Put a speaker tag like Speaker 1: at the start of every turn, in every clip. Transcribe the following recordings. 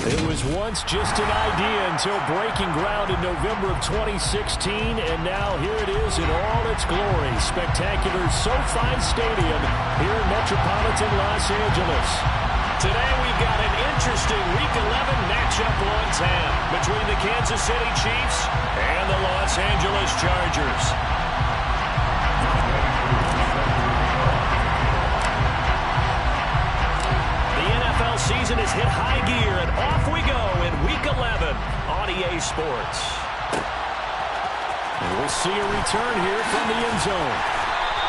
Speaker 1: It was once just an idea until breaking ground in November of 2016, and now here it is in all its glory. Spectacular SoFi Stadium here in metropolitan Los Angeles. Today we've got an interesting Week 11 matchup on tap between the Kansas City Chiefs and the Los Angeles Chargers. Season has hit high gear, and off we go in Week 11 on EA Sports. And we'll see a return here from the end zone.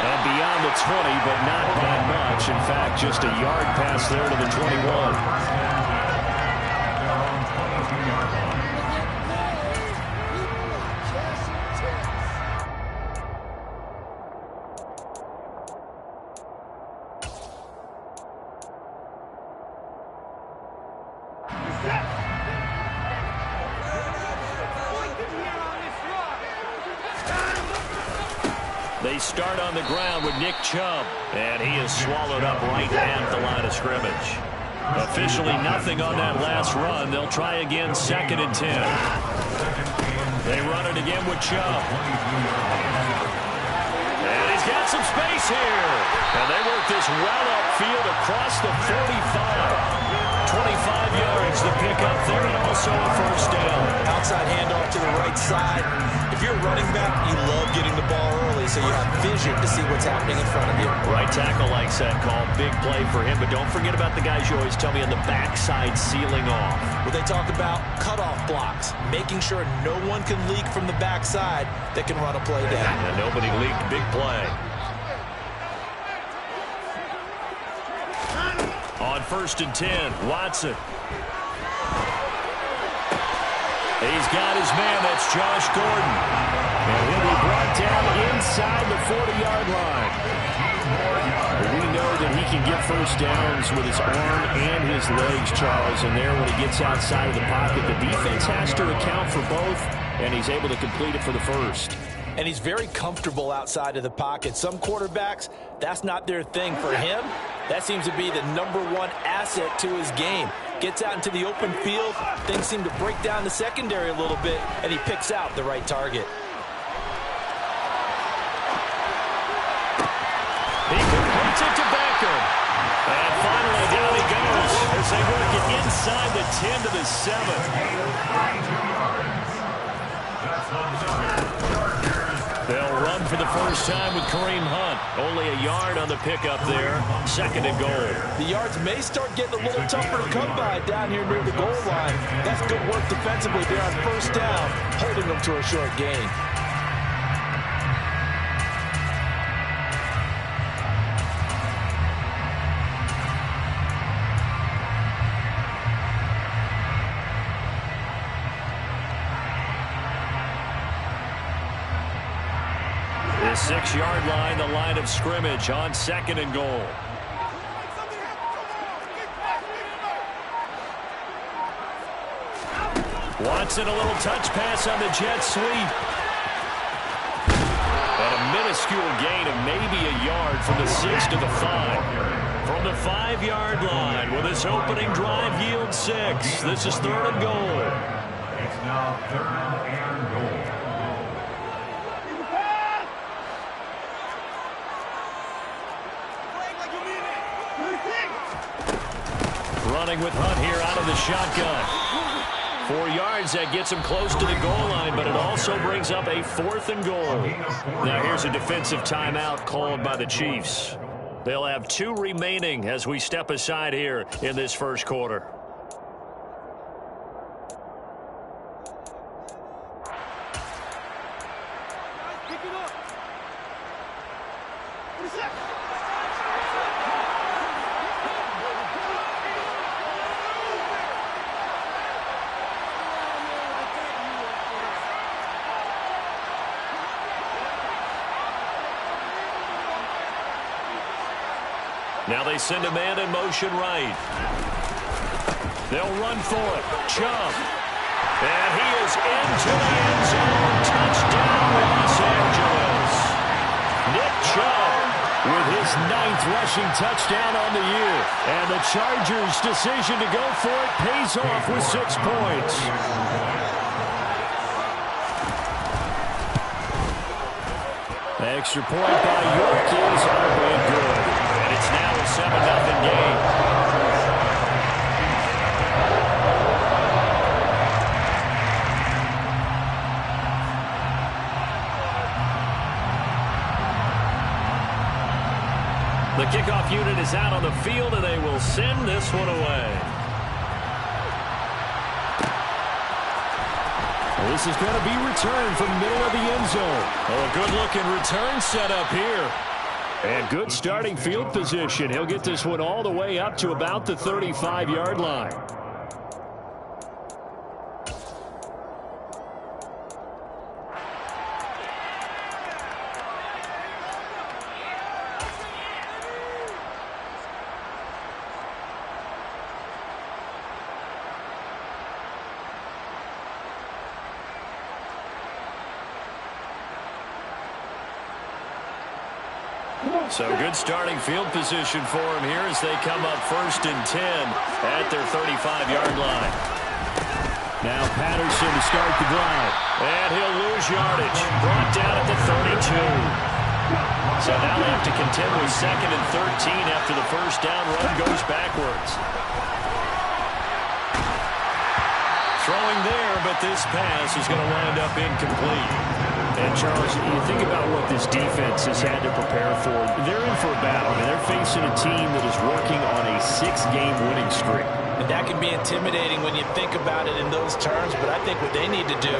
Speaker 1: And beyond the 20, but not by much. In fact, just a yard pass there to the 21. They start on the ground with Nick Chubb, and he is swallowed up right at the line of scrimmage. Officially nothing on that last run. They'll try again, 2nd and 10. They run it again with Chubb. And he's got some space here. And they work this well upfield across the 45. 25 yards to pick up there, and also a first down. Outside handoff to the right side. If you're a running back, you love getting the ball early so you have vision to see what's happening in front of you. Right tackle likes that call. Big play for him, but don't forget about the guys you always tell me on the backside sealing off. Well, they talk about cutoff blocks, making sure no one can leak from the backside that can run a play down. And nobody leaked. Big play. On 1st and 10, Watson. He's got his man. That's Josh Gordon. And he'll be brought down inside the 40-yard line. We know that he can get first downs with his arm and his legs, Charles. And there, when he gets outside of the pocket, the defense has to account for both, and he's able to complete it for the first. And he's very comfortable outside of the pocket. Some quarterbacks, that's not their thing. For him, that seems to be the #1 asset to his game. Gets out into the open field, things seem to break down the secondary a little bit, and he picks out the right target. He completes it to Beckham. And finally, down he goes as they work it inside the 10 to the 7. They'll run for the first time with Kareem Hunt. Only a yard on the pickup there. 2nd and goal. The yards may start getting a little tougher to come by down here near the goal line. That's good work defensively there on 1st down, holding them to a short gain. The 6-yard line, the line of scrimmage on 2nd and goal. Watson, a little touch pass on the jet sweep. And a minuscule gain of maybe a yard from the 6 to the 5. From the 5-yard line, will this opening drive yield 6? This is 3rd and goal. It's now 3rd and goal. Running with Hunt here out of the shotgun. 4 yards, that gets him close to the goal line, but it also brings up a 4th and goal. Now here's a defensive timeout called by the Chiefs. They'll have 2 remaining as we step aside here in this first quarter. Now they send a man in motion right. They'll run for it. Chubb. And he is into the end zone. Touchdown, Los Angeles. Nick Chubb with his 9th rushing touchdown on the year. And the Chargers' decision to go for it pays off with 6 points. Extra point by York is up and good. And it's now a 7-0 game. The kickoff unit is out on the field, and they will send this one away. This is going to be returned from the middle of the end zone. Oh, a good-looking return set up here. And good starting field position. He'll get this one all the way up to about the 35-yard line. So good starting field position for him here as they come up 1st and 10 at their 35-yard line. Now Patterson to start the drive. And he'll lose yardage. Brought down at the 32. So now they have to contend with 2nd and 13 after the first down run goes backwards. Throwing there, but this pass is going to wind up incomplete. And, Charles, you think about what this defense has had to prepare for. They're in for a battle. I mean, they're facing a team that is working on a 6-game winning streak.
Speaker 2: And that can be intimidating when you think about it in those terms, but I think what they need to do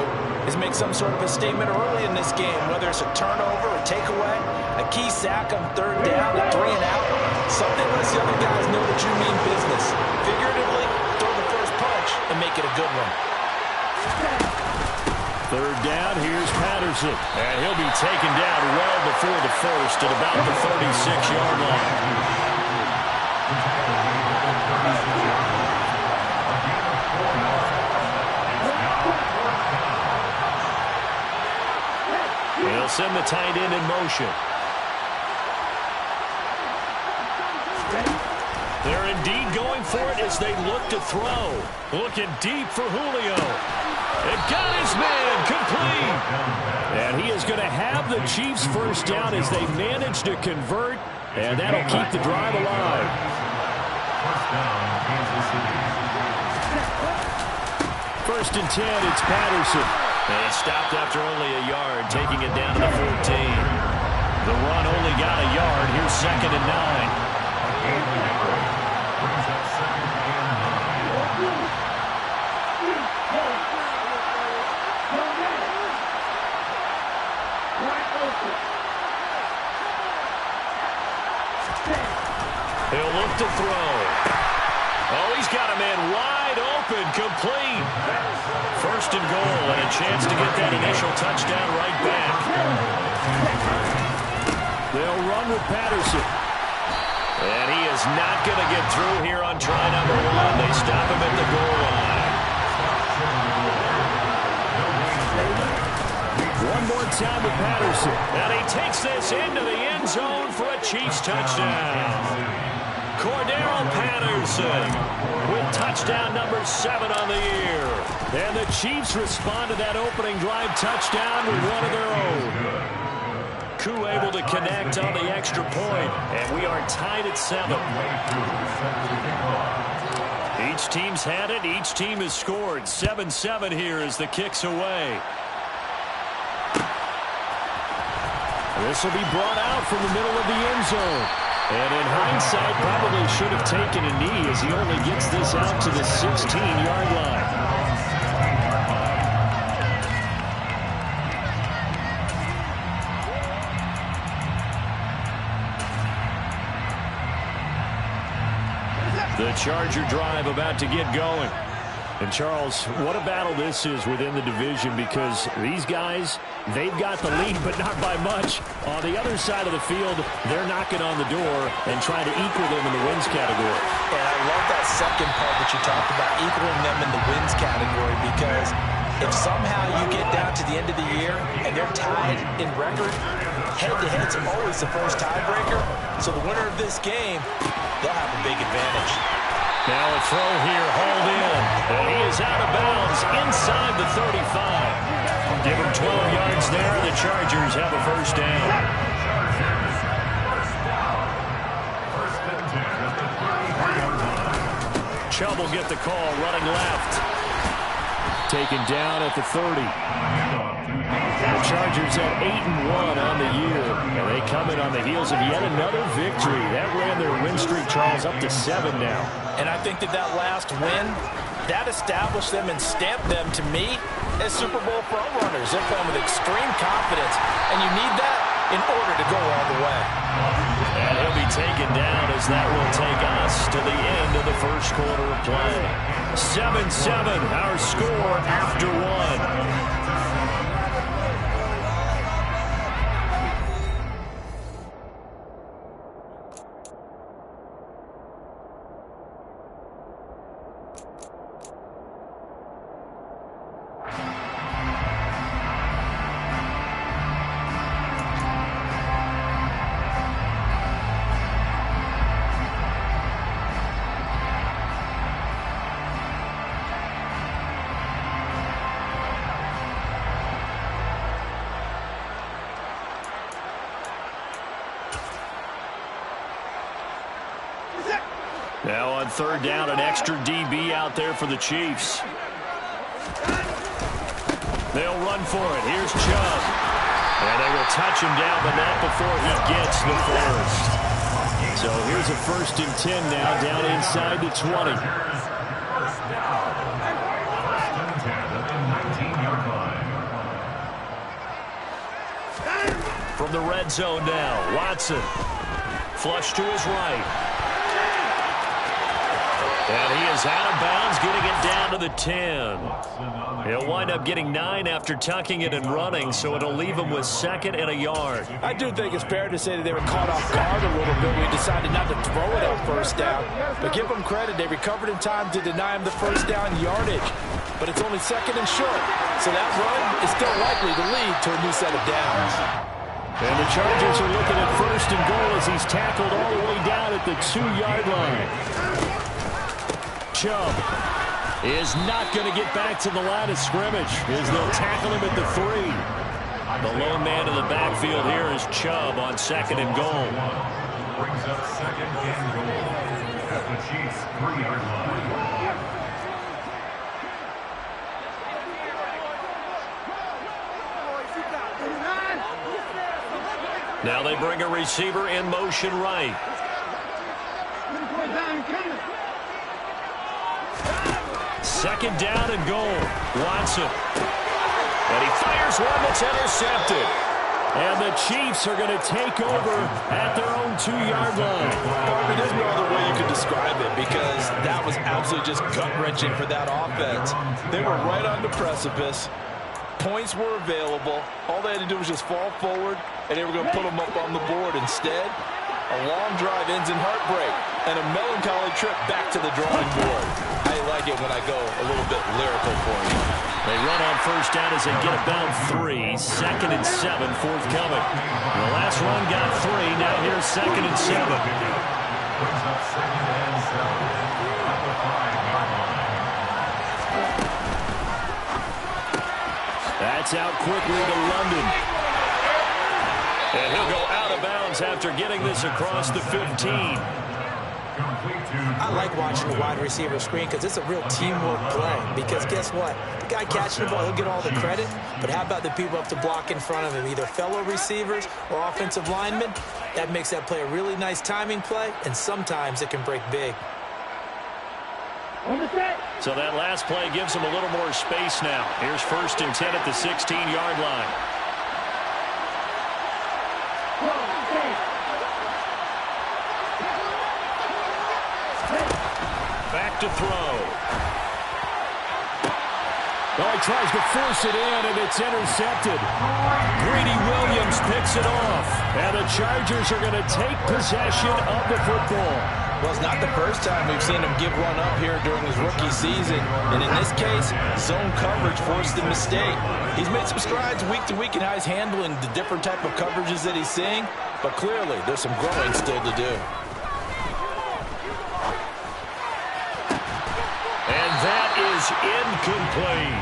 Speaker 2: is make some sort of a statement early in this game, whether it's a turnover, a takeaway, a key sack on 3rd down, a 3 and out. Something lets the other guys know that you mean business. Figuratively, throw the first punch and make it a good one.
Speaker 1: 3rd down, here's Patterson. And he'll be taken down well before the first at about the 36-yard line. He'll send the tight end in motion. They're indeed going for it as they look to throw. Looking deep for Julio. It got his man complete. And he is going to have the Chiefs first down as they manage to convert. And that'll keep the drive alive. 1st and 10, it's Patterson. And he stopped after only a yard, taking it down to the 14. The run only got a yard. Here's 2nd and 9. He'll look to throw. Oh, he's got a man wide open, complete. 1st and goal, and a chance to get that initial touchdown right back. They'll run with Patterson. And he is not going to get through here on try number 1. They stop him at the goal line. One more time with Patterson. And he takes this into the end zone for a Chiefs touchdown. Cordero Patterson with touchdown number 7 on the year. And the Chiefs respond to that opening drive touchdown with one of their own. Koo able to connect on the extra point. And we are tied at 7. Each team's had it. Each team has scored. 7-7 here as the kick's away. This will be brought out from the middle of the end zone. And in hindsight, probably should have taken a knee as he only gets this out to the 16-yard line. The Charger drive about to get going. And, Charles, what a battle this is within the division because these guys, they've got the lead, but not by much. On the other side of the field, they're knocking on the door and trying to equal them in the wins category.
Speaker 2: And I love that second part that you talked about, equaling them in the wins category, because if somehow you get down to the end of the year and they're tied in record, head-to-head's always the first tiebreaker. So the winner of this game, they'll have a big advantage.
Speaker 1: Now a throw here, hauled in. And he is out of bounds inside the 35. Give him 12 yards there. The Chargers have a first down. Chubb will get the call, running left. Taken down at the 30. The Chargers at 8-1 on the year. And they come in on the heels of yet another victory. That ran their win streak, Charles, up to 7 now.
Speaker 2: And I think that last win, that established them and stamped them, to me, as Super Bowl frontrunners. They're playing with extreme confidence, and you need that in order to go all the way.
Speaker 1: And he'll be taken down as that will take us to the end of the first quarter of play. 7-7, our score after one. Now on third down, an extra DB out there for the Chiefs. They'll run for it. Here's Chubb. And they will touch him down, but not before he gets the first. So here's a 1st and 10 now, down inside the 20. From the red zone now, Watson. Flush to his right. And he is out of bounds, getting it down to the 10. He'll wind up getting 9 after tucking it and running, so it'll leave him with 2nd and a yard.
Speaker 2: I do think it's fair to say that they were caught off guard a little bit. We decided not to throw it on first down. But give them credit. They recovered in time to deny him the first down yardage. But it's only 2nd and short. So that run is still likely to lead to a new set of downs.
Speaker 1: And the Chargers are looking at 1st and goal as he's tackled all the way down at the 2-yard line. Chubb is not going to get back to the line of scrimmage as they'll tackle him at the 3. The lone man in the backfield here is Chubb on 2nd and goal. Brings up 2nd and goal at the Chiefs' 3-yard line. Now they bring a receiver in motion right. Second down and goal. Watson. And he fires one that's intercepted. And the Chiefs are going to take over at their own 2-yard line.
Speaker 2: Barbie, there's no other way you could describe it because that was absolutely just gut-wrenching for that offense. They were right on the precipice. Points were available. All they had to do was just fall forward, and they were going to put them up on the board. Instead, a long drive ends in heartbreak and a melancholy trip back to the drawing board. I like it when I go a little bit lyrical for you.
Speaker 1: They run on first down as they get about 3. 2nd and 7 forthcoming. The last run got 3. Now here's 2nd and 7. That's out quickly to London. And he'll go out of bounds after getting this across the 15.
Speaker 3: I like watching the wide receiver screen because it's a real teamwork play. Because guess what? The guy catching the ball, he'll get all the credit. But how about the people up to block in front of him, either fellow receivers or offensive linemen? That makes that play a really nice timing play, and sometimes it can break big.
Speaker 1: So that last play gives him a little more space now. Here's 1st and 10 at the 16-yard line. Back to throw. Oh, he tries to force it in, and it's intercepted. Greedy Williams picks it off, and the Chargers are going to take possession of the football.
Speaker 2: Well, it's not the first time we've seen him give one up here during his rookie season. And in this case, zone coverage forced the mistake. He's made some strides week to week in how he's handling the different type of coverages that he's seeing. But clearly, there's some growing still to do.
Speaker 1: incomplete.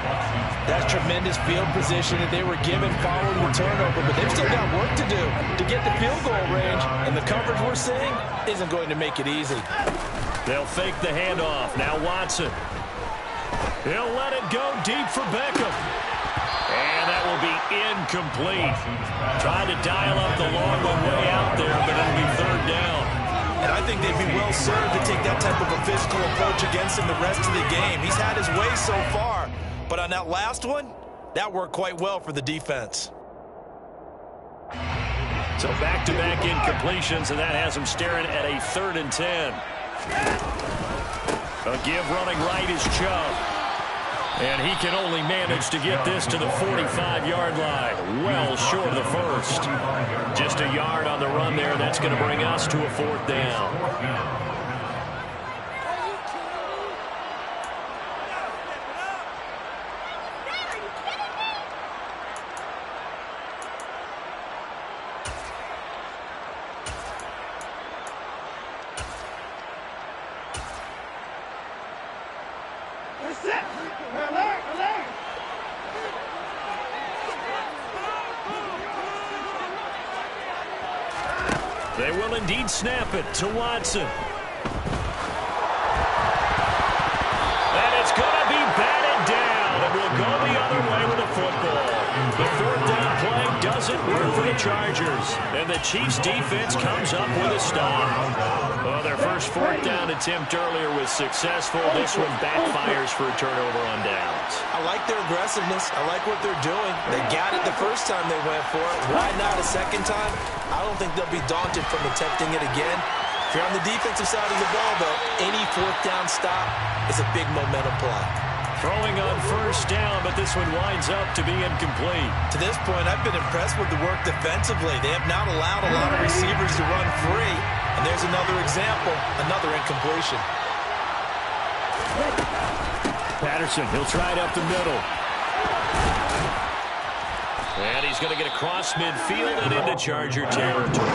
Speaker 2: That's tremendous field position that they were given following the turnover, but they've still got work to do to get the field goal range, and the coverage we're seeing isn't going to make it easy.
Speaker 1: They'll fake the handoff. Now Watson. He'll let it go deep for Beckham. And that will be incomplete. Trying to dial up the long one way out there, but it'll be third down.
Speaker 2: And I think they'd be well served to take that type of a physical approach against him the rest of the game. He's had his way so far, but on that last one, that worked quite well for the defense.
Speaker 1: So back-to-back incompletions, and that has him staring at a 3rd and 10. A give running right is Chubb. And he can only manage to get this to the 45-yard line. Well short of the first. Just a yard on the run there. That's going to bring us to a 4th down. They will indeed snap it to Watson. And it's going to be batted down. It will go the other way with the football. The 4th down play doesn't work for the Chargers. And the Chiefs' defense comes up with a stop. Well, their first 4th down attempt earlier was successful. This one backfires for a turnover on downs.
Speaker 2: I like their aggressiveness. I like what they're doing. They got it the first time they went for it. Why not a second time? I don't think they'll be daunted from attempting it again. If you're on the defensive side of the ball, though, any 4th down stop is a big momentum play.
Speaker 1: Throwing on 1st down, but this one winds up to be incomplete.
Speaker 2: To this point, I've been impressed with the work defensively. They have not allowed a lot of receivers to run free. And there's another example, another incompletion.
Speaker 1: Patterson, he'll try it up the middle. And he's going to get across midfield and into Charger territory.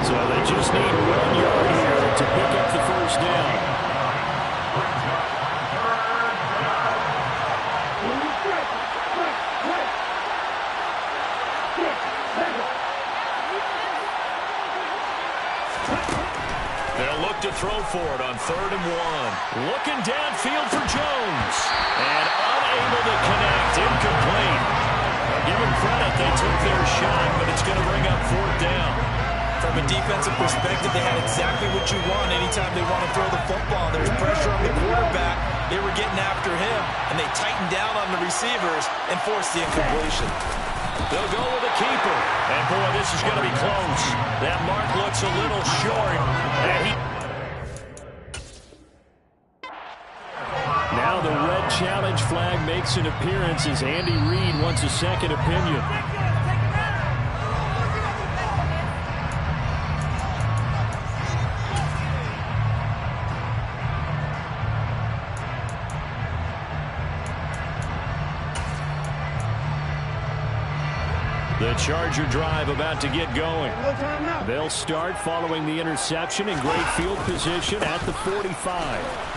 Speaker 1: So they just need 1 yard here to pick up the 1st down. They'll look to throw for it on 3rd and 1. Looking downfield for Jones. And unable to connect. Incomplete. Give them credit. They took their shot, but it's going to bring up 4th down.
Speaker 2: From a defensive perspective, they had exactly what you want anytime they want to throw the football. There's pressure on the quarterback. They were getting after him, and they tightened down on the receivers and forced the incompletion.
Speaker 1: They'll go with a keeper. And, boy, this is going to be close. That mark looks a little short. Now the red challenge flag makes an appearance as Andy Reid wants a second opinion. The Charger drive about to get going. They'll start following the interception in great field position at the 45.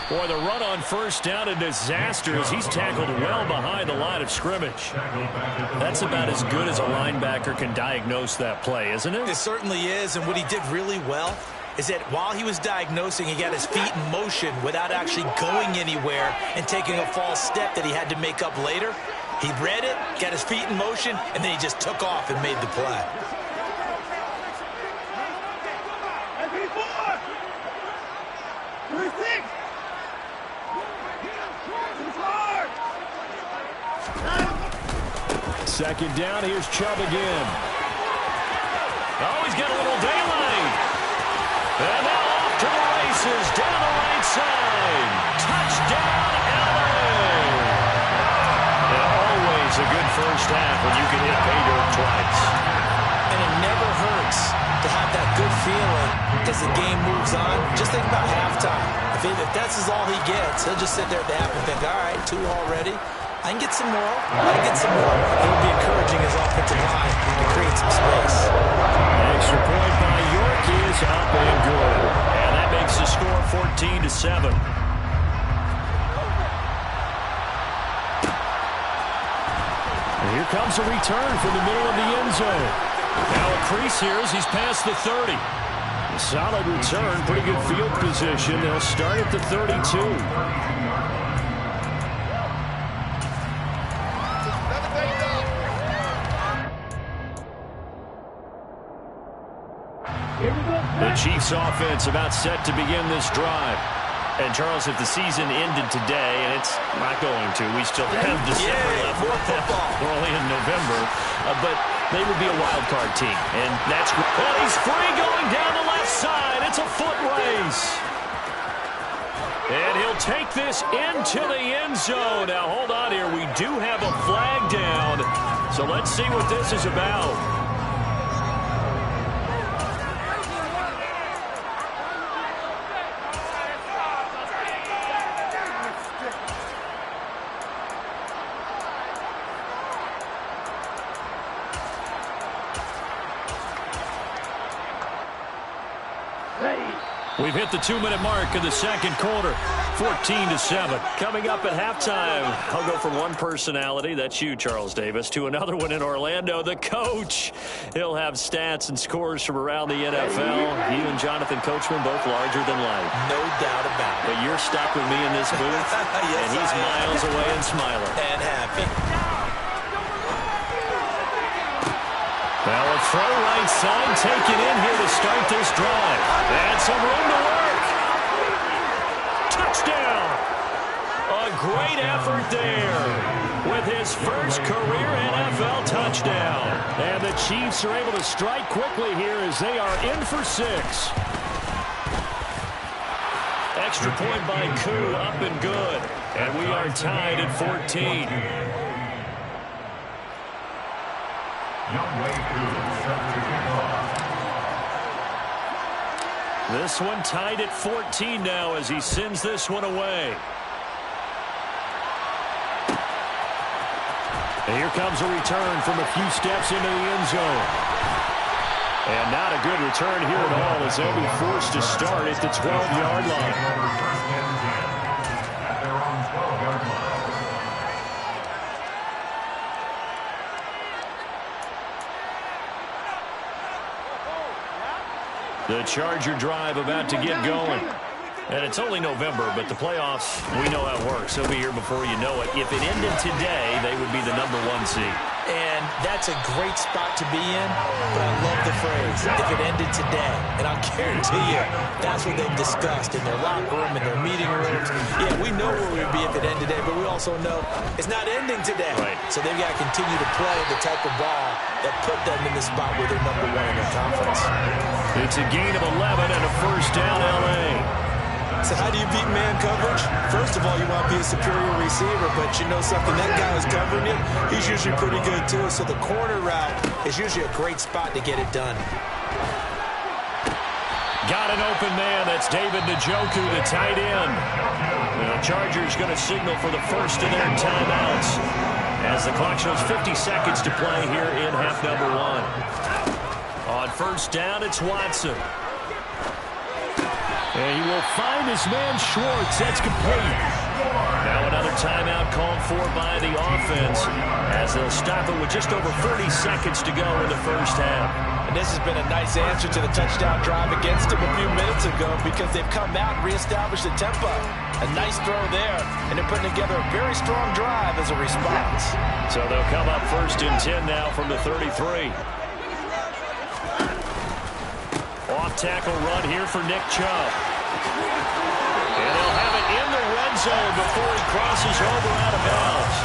Speaker 1: Boy, the run on 1st down, a disaster as he's tackled well behind the line of scrimmage. That's about as good as a linebacker can diagnose that play, isn't it?
Speaker 2: It certainly is, and what he did really well is that while he was diagnosing, he got his feet in motion without actually going anywhere and taking a false step that he had to make up later. He read it, got his feet in motion, and then he just took off and made the play.
Speaker 1: Second down, here's Chubb again. Oh, he's got a little daylight. And now off to the races, down the right side. Touchdown, LA. And always a good first half when you can hit pay dirt twice.
Speaker 2: And it never hurts to have that good feeling as the game moves on. Just think about halftime. If that's all he gets, he'll just sit there at the half and think, all right, 2 already. I can get some more. I can get some more. It'll be encouraging his offensive line to create some space.
Speaker 1: Extra point by York is up and good. And that makes the score 14-7. Here comes a return from the middle of the end zone. Now a crease here as he's past the 30. A solid return, pretty good field position. They'll start at the 32. The Chiefs offense about set to begin this drive. And, Charles, if the season ended today, and it's not going to, we still have December left. We're only in November. But they would be a wild card team. And that's great. And he's free going down the left side. It's a foot race. And he'll take this into the end zone. Now, hold on here. We do have a flag down. So let's see what this is about. We've hit the 2-minute mark in the second quarter, 14-7. Coming up at halftime, I'll go from one personality, that's you, Charles Davis, to another one in Orlando, the coach. He'll have stats and scores from around the NFL. You and Jonathan Coachman both larger than life.
Speaker 3: No doubt about it.
Speaker 1: But you're stuck with me in this booth,
Speaker 3: yes,
Speaker 1: and he's miles away and smiling.
Speaker 3: And happy.
Speaker 1: Well, a throw right side taken in here to start this drive. And some room to work. Touchdown. A great effort there with his first career NFL touchdown. And the Chiefs are able to strike quickly here as they are in for 6. Extra point by Koo, up and good. And we are tied at 14. This one tied at 14 now as he sends this one away. And here comes a return from a few steps into the end zone. And not a good return here at all as they'll be forced to start at the 12-yard line. The Charger drive about to get going. And it's only November, but the playoffs, we know how it works. They'll be here before you know it. If it ended today, they would be the #1 seed.
Speaker 3: And that's a great spot to be in, but I love the phrase, if it ended today. And I'll guarantee you, that's what they've discussed in their locker room, in their meeting rooms. Yeah, we know where we'd be if it ended today, but we also know it's not ending today.
Speaker 1: Right.
Speaker 3: So they've got to continue to play the type of ball that put them in the spot where they're #1 in their conference.
Speaker 1: It's a gain of 11 and a first down, L.A.
Speaker 3: So how do you beat man coverage? First of all, you want to be a superior receiver, but you know something, that guy who's covering you, he's usually pretty good too. So the corner route is usually a great spot to get it done.
Speaker 1: Got an open man. That's David Njoku, the tight end. The Chargers going to signal for the first of their timeouts as the clock shows 50 seconds to play here in half number 1. On first down, it's Watson. And he will find his man Schwartz. That's complete. Now another timeout called for by the offense as they'll stop it with just over 30 seconds to go in the first half.
Speaker 2: And this has been a nice answer to the touchdown drive against them a few minutes ago because they've come out and reestablished the tempo. A nice throw there, and they're putting together a very strong drive as a response.
Speaker 1: So they'll come up first and 10 now from the 33. Off-tackle run here for Nick Chubb. And they'll have it in the red zone before he crosses over out of bounds.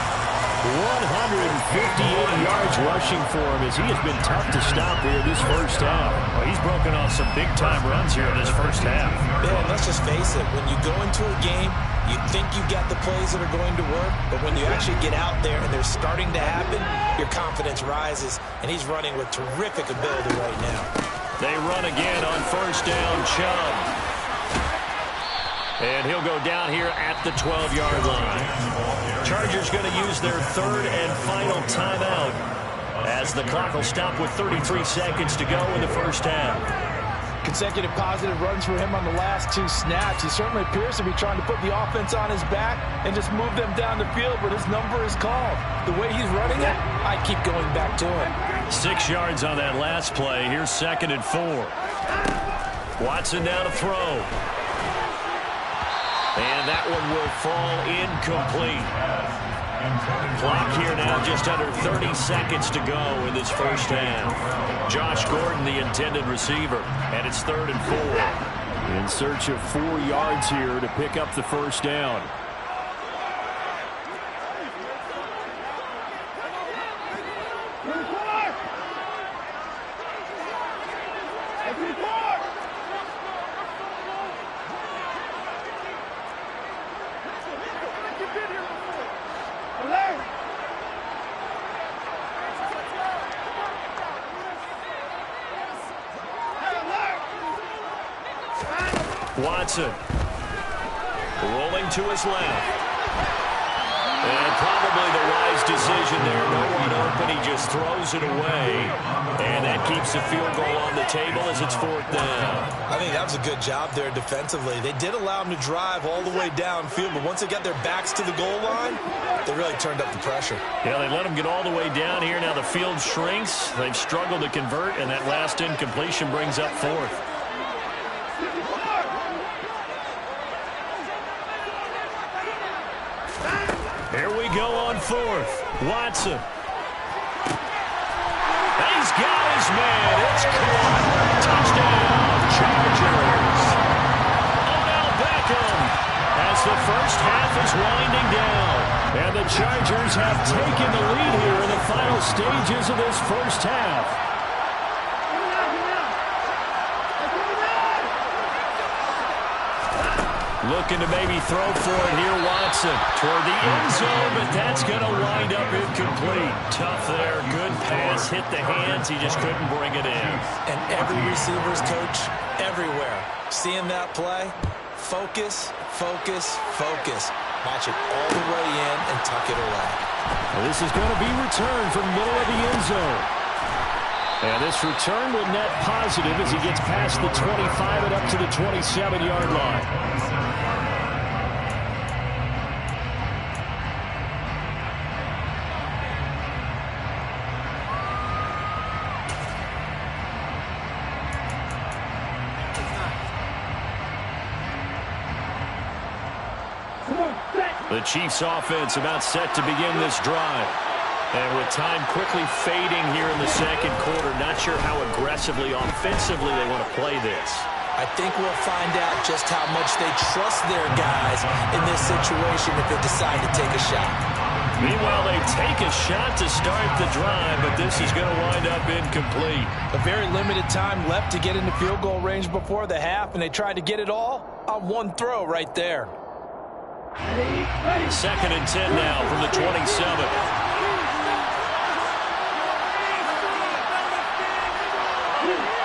Speaker 1: 158 yards rushing for him as he has been tough to stop here this first half. Well, he's broken off some big-time runs here in this first half.
Speaker 3: Yeah, and let's just face it. When you go into a game, you think you got the plays that are going to work, but when you actually get out there and they're starting to happen, your confidence rises, and he's running with terrific ability right now.
Speaker 1: They run again on first down, Chubb. And he'll go down here at the 12-yard line. Chargers going to use their third and final timeout as the clock will stop with 33 seconds to go in the first half.
Speaker 2: Consecutive positive runs for him on the last 2 snaps. He certainly appears to be trying to put the offense on his back and just move them down the field, but his number is called. The way he's running it, I keep going back to him.
Speaker 1: 6 yards on that last play. Here's 2nd and 4. Watson now to throw. And that one will fall incomplete. Clock here now, just under 30 seconds to go in this first half. Josh Gordon, the intended receiver, and it's 3rd and 4. In search of 4 yards here to pick up the first down. Watson rolling to his left. And probably the wise decision there. No one open. He just throws it away. And that keeps the field goal on the table as it's 4th down.
Speaker 2: I think that was a good job there defensively. They did allow him to drive all the way downfield, but once they got their backs to the goal line, they really turned up the pressure.
Speaker 1: Yeah, they let him get all the way down here. Now the field shrinks. They've struggled to convert, and that last incompletion brings up 4th. Here we go on 4th. Watson. He's got his man. It's caught. Touchdown, Chargers. Odell Beckham as the first half is winding down. And the Chargers have taken the lead here in the final stages of this first half. Looking to maybe throw for it here, Watson. Toward the end zone, but that's going to wind up incomplete. Tough there. Good pass. Hit the hands. He just couldn't bring it in.
Speaker 2: And every receiver's coach everywhere. Seeing that play, focus, focus, focus. Watch it all the way in and tuck it away.
Speaker 1: Well, this is going to be returned from the middle of the end zone. And this return will net positive as he gets past the 25 and up to the 27-yard line. The Chiefs offense about set to begin this drive. And with time quickly fading here in the second quarter, not sure how aggressively, offensively they want to play this.
Speaker 2: I think we'll find out just how much they trust their guys in this situation if they decide to take a shot.
Speaker 1: Meanwhile, they take a shot to start the drive, but this is going to wind up incomplete.
Speaker 2: A very limited time left to get into field goal range before the half, and they tried to get it all on one throw right there.
Speaker 1: 2nd and 10 now from the 27.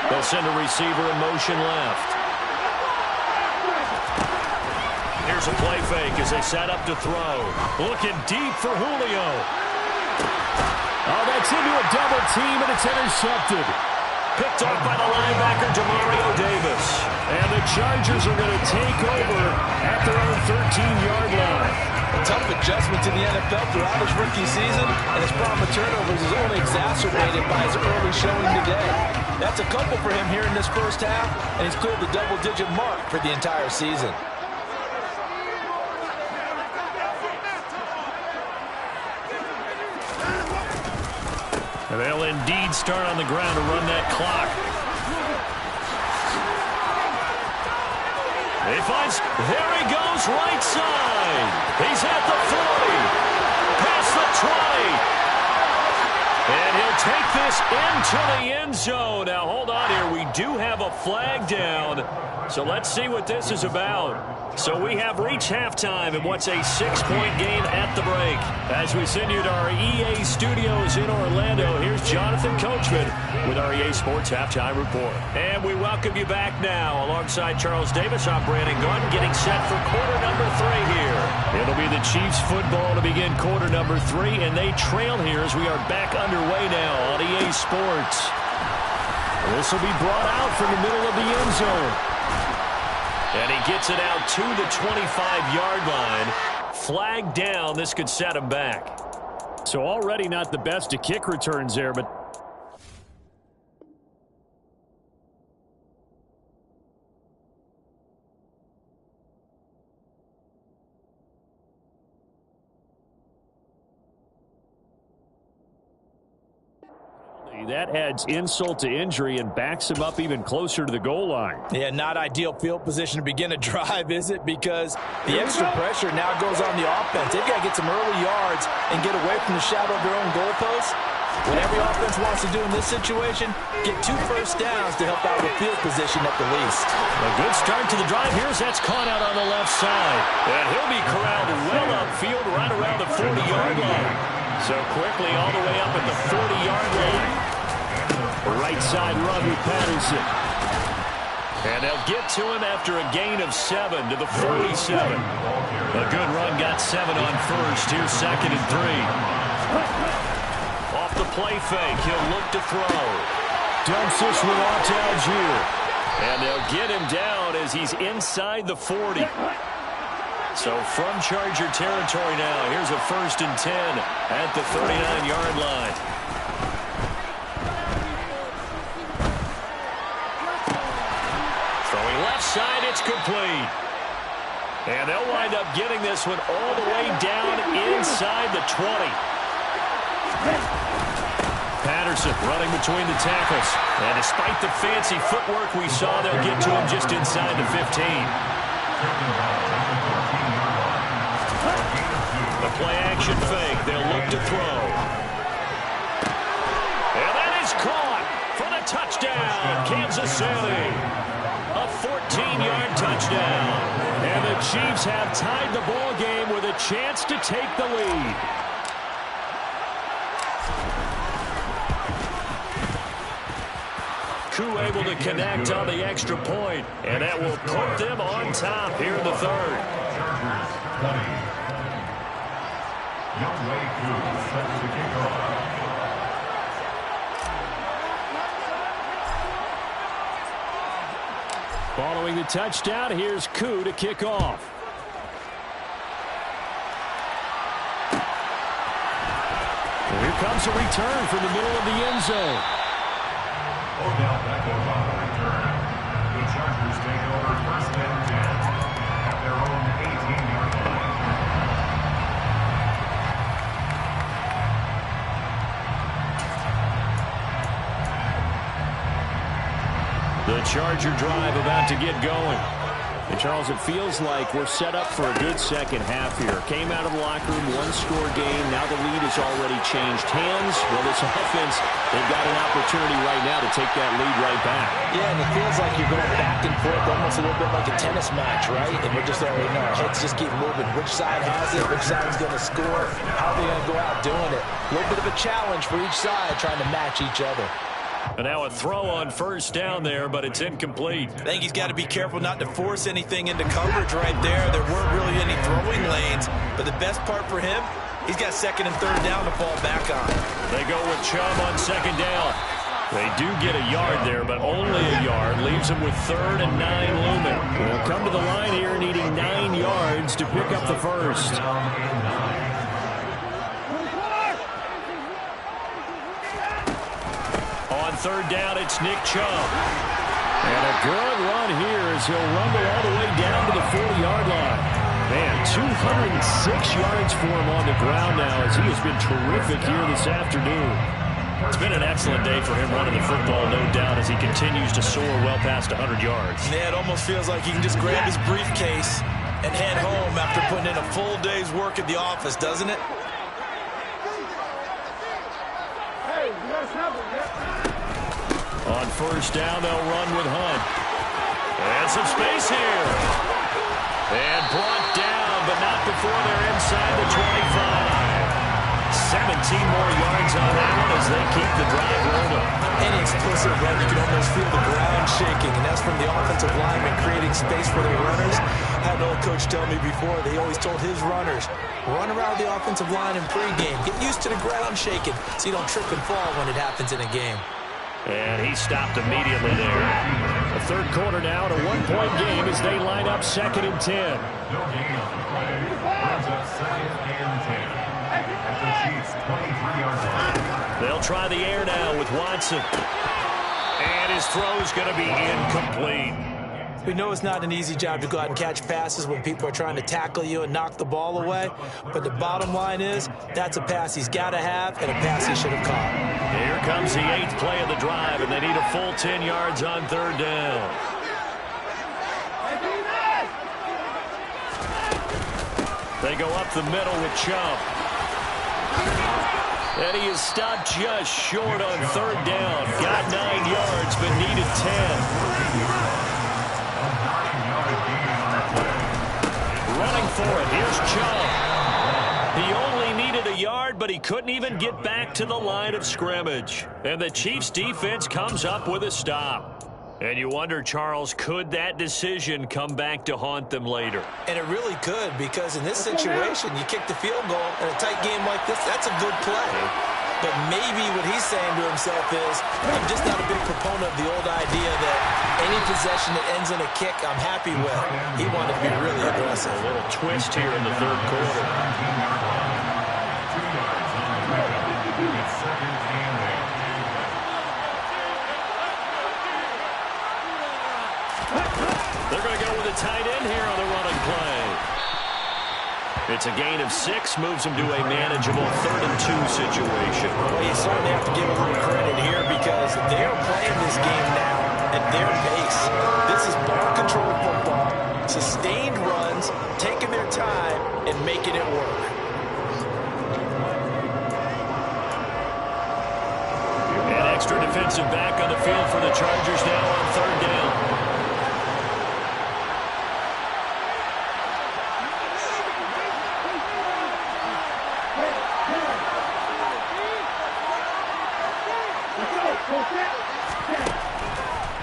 Speaker 1: They'll send a receiver in motion left. Here's a play fake as they set up to throw. Looking deep for Julio. Oh, that's into a double team, and it's intercepted. Picked off by the linebacker, Demario Davis. And the Chargers are going to take over at their own 13-yard line.
Speaker 2: A tough adjustment to the NFL throughout his rookie season, and his problem with turnovers is only exacerbated by his early showing today. That's a couple for him here in this first half, and he's cleared the double-digit mark for the entire season.
Speaker 1: And they'll indeed start on the ground to run that clock. He finds, there he goes, right side. He's at the 40, past the 20. And he'll take this into the end zone. Now, hold on here. We do have a flag down. So let's see what this is about. So we have reached halftime in what's a 6-point game at the break. As we send you to our EA studios in Orlando, here's Jonathan Coachman with our EA Sports Halftime Report. And we welcome you back now. Alongside Charles Davis, I'm Brandon Gordon, getting set for quarter number 3 here. It'll be the Chiefs football to begin quarter number 3, and they trail here as we are back underway now on EA Sports. This will be brought out from the middle of the end zone. And he gets it out to the 25-yard line. Flag down. This could set him back. So already not the best of kick returns there, but that adds insult to injury and backs him up even closer to the goal line.
Speaker 2: Yeah, not ideal field position to begin a drive, is it? Because the extra pressure now goes on the offense. They've got to get some early yards and get away from the shadow of their own goalposts. What every offense wants to do in this situation, get 2 first downs to help out with field position at the least.
Speaker 1: A good start to the drive. Here's that's caught out on the left side. And he'll be corralled well upfield right around the 40-yard line. So quickly all the way up at the 40-yard line. Right side run with Patterson. And they'll get to him after a gain of 7 to the 47. A good run got 7 on first. Here's 2nd and 3. Off the play fake, he'll look to throw. Dumps this one off to Algier. And they'll get him down as he's inside the 40. So from Charger territory now, here's a 1st and 10 at the 39-yard line. Throwing left side, it's complete. And they'll wind up getting this one all the way down inside the 20. Patterson running between the tackles. And despite the fancy footwork we saw, they'll get to him just inside the 15. The play-action fake. They'll look to throw. And that is caught for the touchdown, Kansas City. A 14-yard touchdown. And the Chiefs have tied the ball game with a chance to take the lead. Koo able to connect on the extra point, and that will put them on top here in the 3rd. Following the touchdown, here's Koo to kick off. And here comes a return from the middle of the end zone.
Speaker 4: Back on the return. The Chargers take over 1st and 10 at their own 18-yard line.
Speaker 1: The Charger drive about to get going. And Charles, it feels like we're set up for a good second half here. Came out of the locker room, 1-score game. Now the lead has already changed hands. Well, this offense, they've got an opportunity right now to take that lead right back.
Speaker 2: Yeah, and it feels like you're going back and forth, almost a little bit like a tennis match, right? And we're just already know our heads just keep moving. Which side has it? Which side's going to score? How are they going to go out doing it? A little bit of a challenge for each side, trying to match each other.
Speaker 1: And now a throw on 1st down there, but it's incomplete.
Speaker 2: I think he's got to be careful not to force anything into coverage right there. There weren't really any throwing lanes, but the best part for him, he's got 2nd and 3rd down to fall back on.
Speaker 1: They go with Chubb on 2nd down. They do get a yard there, but only a yard. Leaves them with 3rd and 9 looming. They'll come to the line here needing 9 yards to pick up the 1st. On 3rd down, it's Nick Chubb. And a good run here as he'll rumble all the way down to the 40-yard line. Man, 206 yards for him on the ground now as he has been terrific here this afternoon. It's been an excellent day for him running the football, no doubt, as he continues to soar well past 100 yards.
Speaker 2: Yeah, it almost feels like he can just grab his briefcase and head home after putting in a full day's work at the office, doesn't it?
Speaker 1: On 1st down, they'll run with Hunt. And some space here. And brought down, but not before they're inside the 25. 17 more yards on that one as they keep the drive rolling.
Speaker 3: Any explosive run, you can almost feel the ground shaking, and that's from the offensive lineman creating space for their runners. I had an old coach tell me before, they always told his runners, run around the offensive line in pregame. Get used to the ground shaking so you don't trip and fall when it happens in a game.
Speaker 1: And he stopped immediately there. The third quarter now, a one-point game as they line up 2nd and 10.
Speaker 4: No gain on the play. Brings up 2nd and 10. At the Chiefs' 23-yard line.
Speaker 1: They'll try the air now with Watson. And his throw's going to be incomplete.
Speaker 3: We know it's not an easy job to go out and catch passes when people are trying to tackle you and knock the ball away. But the bottom line is, that's a pass he's got to have and a pass he should have caught.
Speaker 1: Here comes the 8th play of the drive, and they need a full 10 yards on 3rd down. They go up the middle with Chubb. And he is stopped just short on 3rd down. Got 9 yards, but needed 10. Running for it. Here's Chubb. He only needed a yard, but he couldn't even get back to the line of scrimmage. And the Chiefs' defense comes up with a stop. And you wonder, Charles, could that decision come back to haunt them later?
Speaker 3: And it really could, because in this situation, you kick the field goal in a tight game like this, that's a good play. But maybe what he's saying to himself is, I'm just not a big proponent of the old idea that any possession that ends in a kick, I'm happy with. He wanted to be really aggressive.
Speaker 1: A little twist here in the 3rd quarter.
Speaker 4: 2 yards on the play. It's 2nd and 8.
Speaker 1: They're going to go with a tight end here on the running play. It's a gain of 6, moves them to a manageable 3rd and 2 situation.
Speaker 3: Well, you certainly have to give a little credit here because they are playing this game now at their pace. This is ball control football, sustained runs, taking their time, and making it work.
Speaker 1: An extra defensive back on the field for the Chargers now on 3rd down.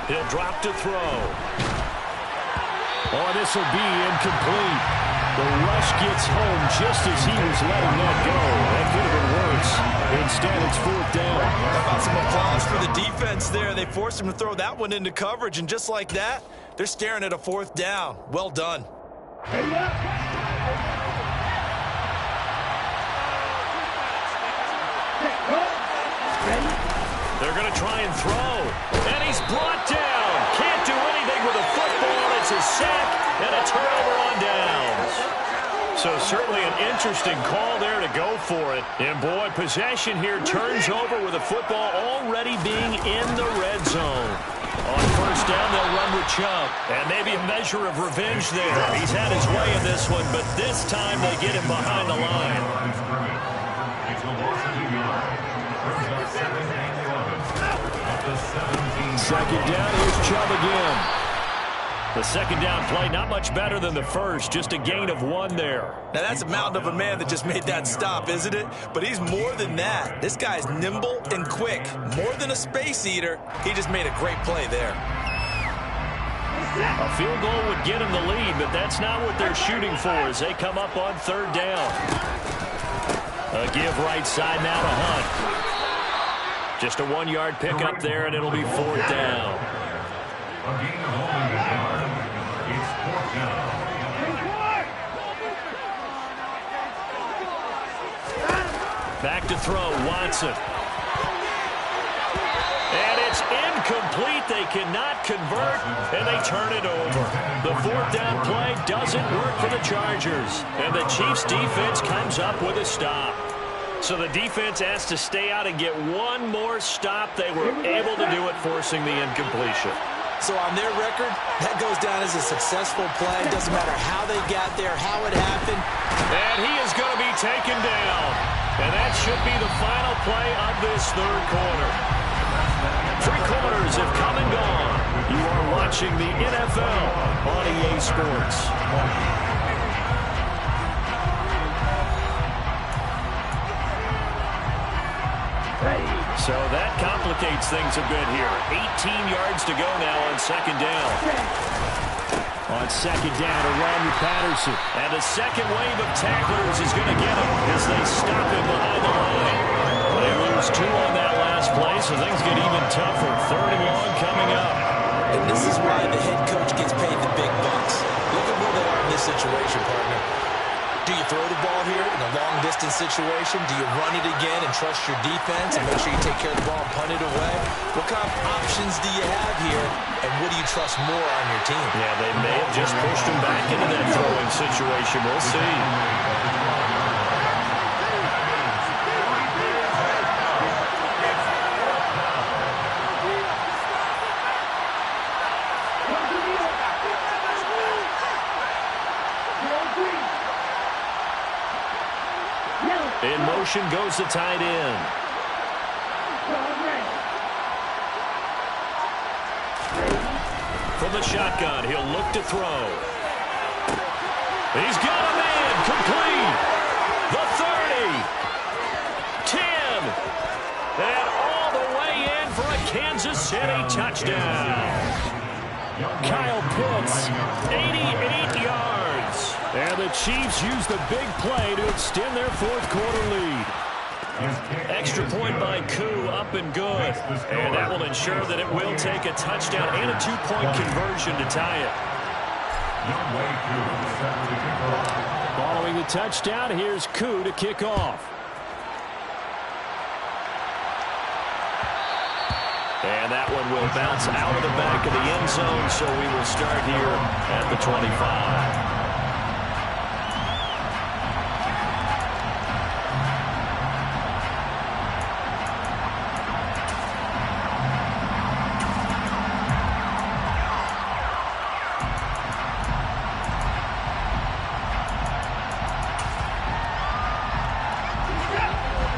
Speaker 1: He'll drop to throw. Oh, this will be incomplete. The rush gets home just as he was letting that go. That could have been worse. Instead, it's 4th down.
Speaker 3: How about some applause for the defense there? They forced him to throw that one into coverage, and just like that, they're staring at a 4th down. Well done.
Speaker 1: They're going to try and throw. And he's brought down. Can't do anything with a football. It's a sack and a turnover on downs. So certainly an interesting call there to go for it. And boy, possession here turns over with the football already being in the red zone. On 1st down, they'll run with Chubb. And maybe a measure of revenge there. He's had his way in this one, but this time they get him behind the line.
Speaker 4: It's a loss of 2 yards. Brings up 2nd and 11. Up to 17.
Speaker 1: 2nd down, here's Chubb again. The 2nd down play, not much better than the first, just a gain of 1 there.
Speaker 3: Now, that's a mountain of a man that just made that stop, isn't it? But he's more than that. This guy's nimble and quick. More than a space eater. He just made a great play there.
Speaker 1: A field goal would get him the lead, but that's not what they're shooting for as they come up on 3rd down. A give right side now to Hunt. Just a 1-yard pickup there, and it'll be 4th down.
Speaker 4: A gain of only 1 yard. It's 4th down.
Speaker 1: Back to throw, Watson. And it's incomplete. They cannot convert, and they turn it over. The 4th down play doesn't work for the Chargers, and the Chiefs' defense comes up with a stop. So the defense has to stay out and get one more stop. They were able to do it, forcing the incompletion.
Speaker 3: So on their record, that goes down as a successful play. Doesn't matter how they got there, how it happened.
Speaker 1: And he is going to be taken down. And that should be the final play of this 3rd quarter. 3 quarters have come and gone. You are watching the NFL on EA Sports. So that complicates things a bit here. 18 yards to go now on 2nd down. On 2nd down, a run with Patterson. And the second wave of tacklers is going to get him as they stop him behind the line. They lose 2 on that last play, so things get even tougher. 3rd and long coming up.
Speaker 3: And this is why the head coach gets paid the big bucks. Look at where they are in this situation, partner. Do you throw the ball here in a long-distance situation? Do you run it again and trust your defense and make sure you take care of the ball and punt it away? What kind of options do you have here, and what do you trust more on your team?
Speaker 1: Yeah, they may have just pushed him back into that throwing situation. We'll see. In motion goes the tight end. From the shotgun, he'll look to throw. He's got a man, complete. The 30, 10, and all the way in for a Kansas City touchdown. Kyle Pitts, 88 yards. And the Chiefs use the big play to extend their 4th quarter lead. Extra point by Koo, up and good. And that will ensure that it will take a touchdown and a 2-point conversion to tie it. Following the touchdown, here's Koo to kick off. And that one will bounce out of the back of the end zone, so we will start here at the 25.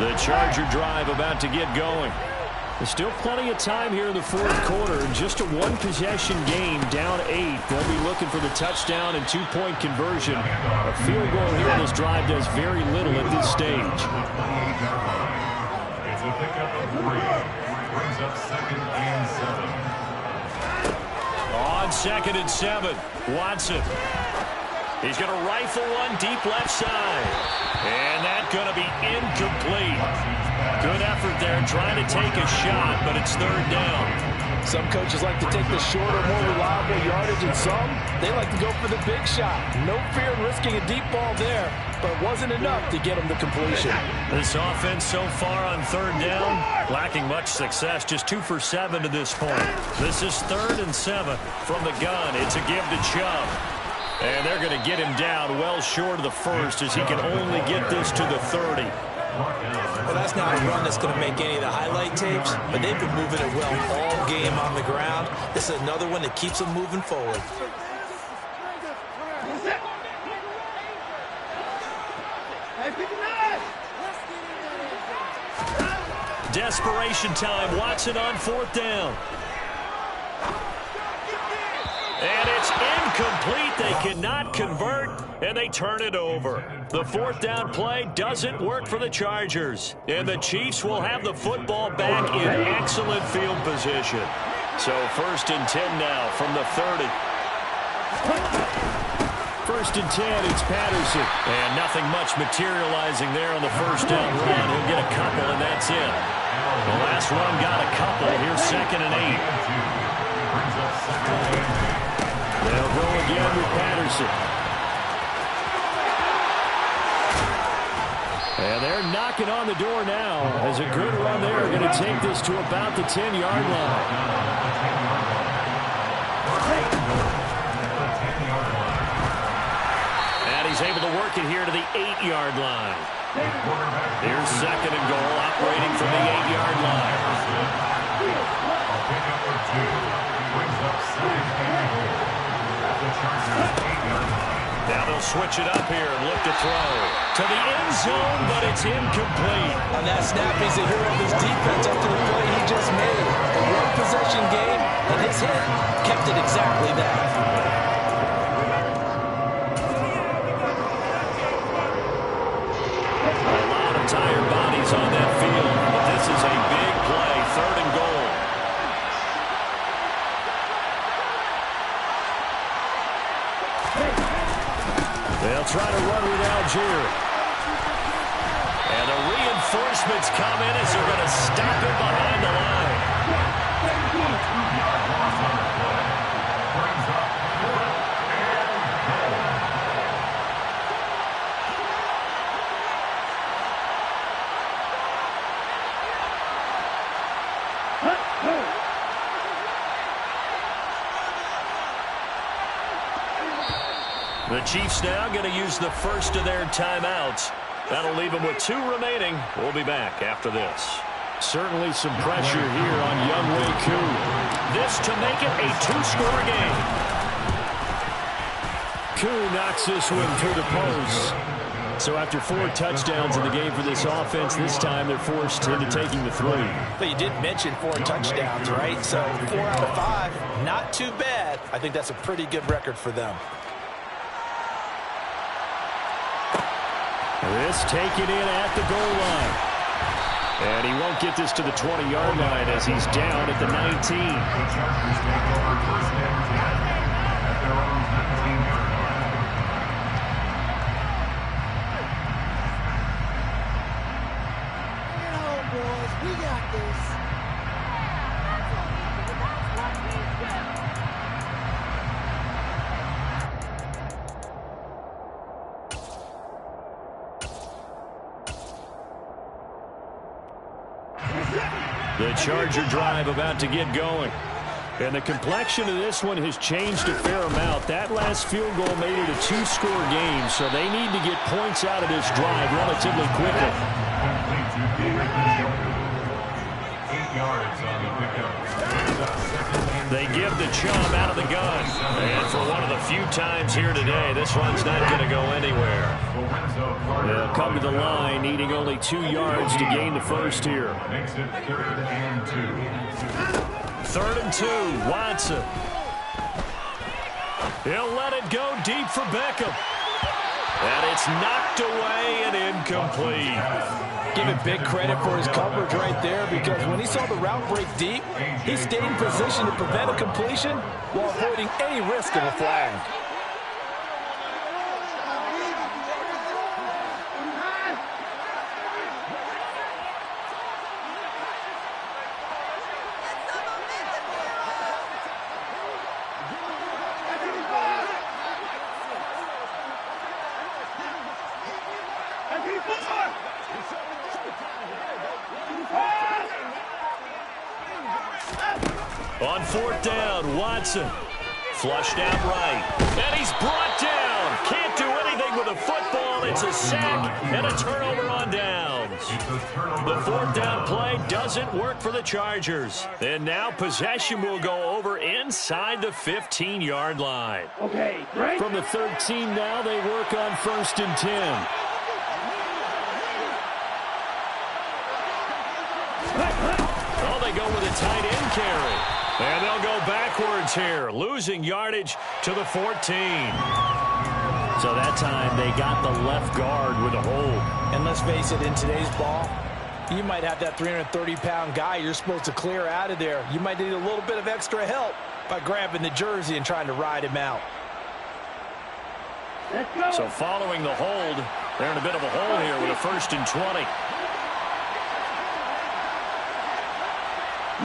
Speaker 1: The Charger drive about to get going. There's still plenty of time here in the 4th quarter. Just a 1-possession game, down 8. They'll be looking for the touchdown and 2-point conversion. A field goal here on this drive does very little at this stage.
Speaker 4: It's a pickup of 3. Brings up 2nd and 7.
Speaker 1: On 2nd and 7, Watson. He's going to rifle one deep left side. And that's going to be incomplete. Good effort there trying to take a shot, but it's 3rd down.
Speaker 2: Some coaches like to take the shorter, more reliable yardage, and some, they like to go for the big shot. No fear in risking a deep ball there, but it wasn't enough to get them to completion.
Speaker 1: This offense so far on 3rd down, lacking much success, just 2 for 7 to this point. This is 3rd and 7 from the gun. It's a give to Chubb. And they're going to get him down well short of the 1st as he can only get this to the 30.
Speaker 3: Well, that's not a run that's going to make any of the highlight tapes, but they've been moving it well all game on the ground. This is another one that keeps them moving forward.
Speaker 1: Desperation time. Watson on 4th down. And it's incomplete. They cannot convert, and they turn it over. The 4th down play doesn't work for the Chargers. And the Chiefs will have the football back in excellent field position. So 1st and 10 now from the 30. 1st and 10, it's Patterson. And nothing much materializing there on the 1st down run. He'll get a couple, and that's it. The last run got a couple. Here's 2nd and 8. They'll go again with Patterson. And they're knocking on the door now. As a good run there, going to take this to about the 10-yard line. And he's able to work it here to the 8-yard line. Here's 2nd and goal, operating from the 8-yard line. Now they'll switch it up here and look to throw to the end zone, but it's incomplete.
Speaker 3: On that snap, he's a hero of his defense after the play he just made. A one-possession game, and his hit kept it exactly that.
Speaker 1: A lot of tired bodies on that field, but this is a big play, 3rd and goal. They'll try to run with Algier. And a reinforcement reinforcements come in as they're going to stop him behind the line. The Chiefs now going to use the first of their timeouts. That'll leave them with 2 remaining. We'll be back after this. Certainly some pressure here on Younghoe Koo. This to make it a 2-score game. Koo knocks this one through the post. So after 4 touchdowns in the game for this offense, this time they're forced into taking the 3.
Speaker 2: But you did mention 4 touchdowns, right? So 4 out of 5, not too bad. I think that's a pretty good record for them.
Speaker 1: This taken in at the goal line. And he won't get this to the 20-yard line as he's down at the 19.
Speaker 4: The Chargers take over first and 10 at their own 19-yard line.
Speaker 5: Boys, we got this.
Speaker 1: The Charger drive about to get going. And the complexion of this one has changed a fair amount. That last field goal made it a 2-score game, so they need to get points out of this drive relatively quickly.
Speaker 4: Complete to David Njoku. 8 yards on the pickup.
Speaker 1: They give the chum out of the gun. And for one of the few times here today, this one's not going to go anywhere. They'll come to the line, needing only 2 yards to gain the first here.
Speaker 4: Makes it 3rd and 2.
Speaker 1: 3rd and 2, Watson. He'll let it go deep for Beckham. And it's knocked away and incomplete.
Speaker 2: Give him big credit for his coverage right there, because when he saw the route break deep, he stayed in position to prevent a completion while avoiding any risk of a flag.
Speaker 1: On 4th down, Watson. Flushed out right. And he's brought down. Can't do anything with a football. It's a sack and a turnover on downs. The 4th down play doesn't work for the Chargers. And now possession will go over inside the 15-yard line.
Speaker 5: Okay, great.
Speaker 1: From the 13 now, they work on 1st and 10. Oh, they go with a tight end carry. And they'll go backwards here, losing yardage to the 14. So that time they got the left guard with a hold.
Speaker 2: And let's face it, in today's ball, you might have that 330-pound guy you're supposed to clear out of there. You might need a little bit of extra help by grabbing the jersey and trying to ride him out.
Speaker 5: Let's go.
Speaker 1: So following the hold, they're in a bit of a hole here with a 1st and 20.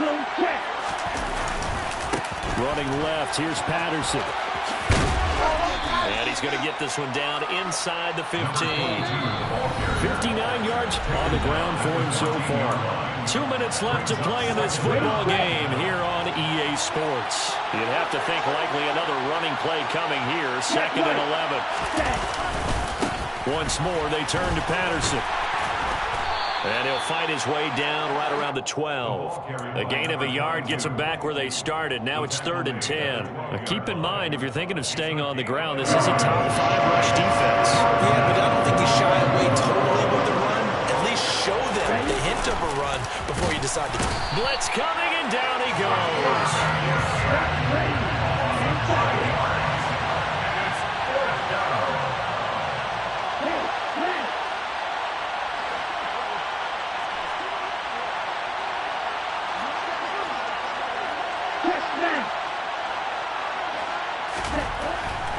Speaker 5: Low check.
Speaker 1: Running left, here's Patterson. And he's going to get this one down inside the 15. 59 yards on the ground for him so far. 2 minutes left to play in this football game here on EA Sports. You'd have to think likely another running play coming here, 2nd and 11. Once more, they turn to Patterson. And he'll fight his way down right around the 12. A gain of a yard gets him back where they started. Now it's 3rd and 10. Now keep in mind, if you're thinking of staying on the ground, this is a top 5 rush defense.
Speaker 2: Yeah, but I don't think you shy away totally with the run. At least show them the hint of a run before you decide to.
Speaker 1: Blitz coming, and down he goes.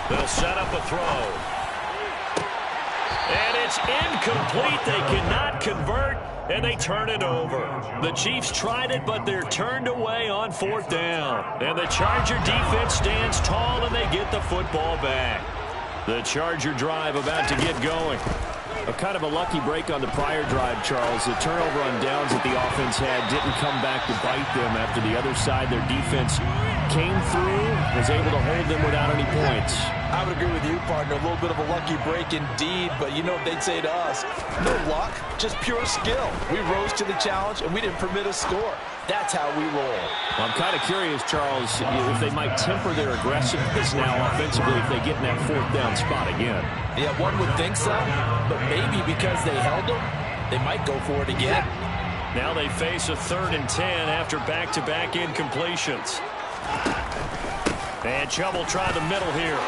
Speaker 1: They'll set up a throw. And it's incomplete. They cannot convert. and they turn it over. The Chiefs tried it, but they're turned away on 4th down. And the Charger defense stands tall, and they get the football back. The Charger drive about to get going. A kind of a lucky break on the prior drive, Charles. The turnover on downs that the offense had didn't come back to bite them after the other side. Their defense came through, was able to hold them without any points.
Speaker 2: I would agree with you, partner. A little bit of a lucky break indeed, but you know what they'd say to us? No luck, just pure skill. We rose to the challenge, and we didn't permit a score. That's how we roll.
Speaker 1: Well, I'm kind of curious, Charles, if they might temper their aggressiveness now offensively if they get in that 4th down spot again.
Speaker 2: Yeah, one would think so, but maybe because they held them, they might go for it again.
Speaker 1: Now they face a 3rd and 10 after back-to-back incompletions. And Chubb will try the middle here.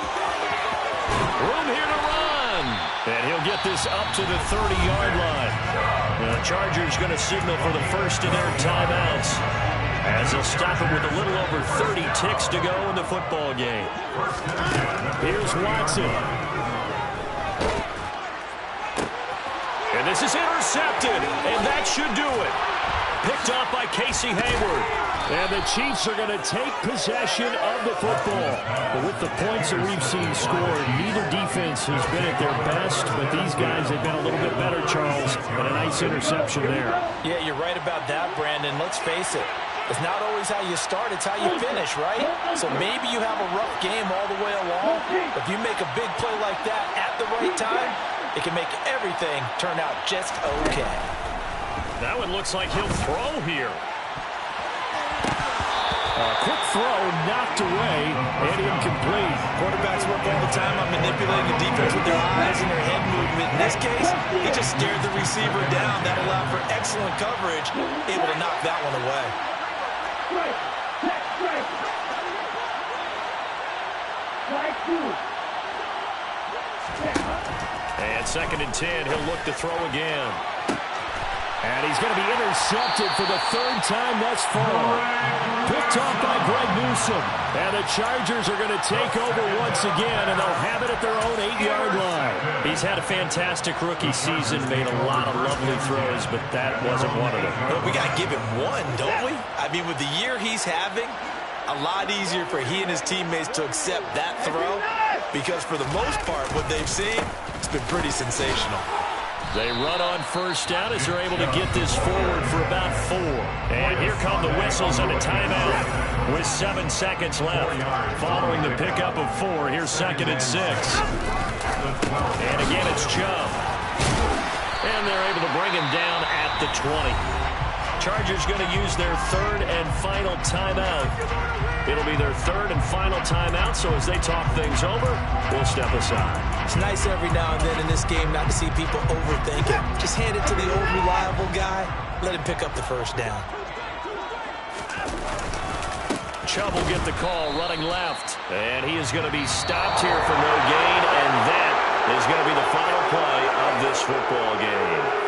Speaker 1: Room here to run. And he'll get this up to the 30-yard line. The Chargers going to signal for the first of their timeouts, as they'll stop it with a little over 30 ticks to go in the football game. Here's Watson. And this is intercepted, and that should do it. Picked off by Casey Hayward. And the Chiefs are going to take possession of the football. But with the points that we've seen scored, neither defense has been at their best, but these guys have been a little bit better, Charles, and a nice interception there.
Speaker 2: Yeah, you're right about that, Brandon. Let's face it. It's not always how you start, it's how you finish, right? So maybe you have a rough game all the way along, but if you make a big play like that at the right time, it can make everything turn out just okay.
Speaker 1: That one looks like he'll throw here. Quick throw, knocked away, and incomplete.
Speaker 2: Quarterbacks work all the time on manipulating the defense with their eyes and their head movement. In this case, he just stared the receiver down. That allowed for excellent coverage, able to knock that one away.
Speaker 1: And 2nd and 10, he'll look to throw again. And he's going to be intercepted for the 3rd time thus far. Picked off by Greg Newsome. And the Chargers are going to take over once again, and they'll have it at their own 8-yard line. He's had a fantastic rookie season, made a lot of lovely throws, but that wasn't one of them.
Speaker 2: But we got to give him one, don't we? I mean, with the year he's having, a lot easier for he and his teammates to accept that throw, because for the most part, what they've seen, it's been pretty sensational.
Speaker 1: They run on 1st down as they're able to get this forward for about 4. And here come the whistles and a timeout with 7 seconds left. Following the pickup of 4, here's 2nd and 6. And again, it's Chubb. And they're able to bring him down at the 20. Chargers going to use their 3rd and final timeout. It'll be their 3rd and final timeout, so as they talk things over, we'll step aside.
Speaker 3: It's nice every now and then in this game not to see people overthink it. Just hand it to the old reliable guy. Let him pick up the 1st down.
Speaker 1: Chubb will get the call running left. And he is going to be stopped here for no gain, and that is going to be the final play of this football game.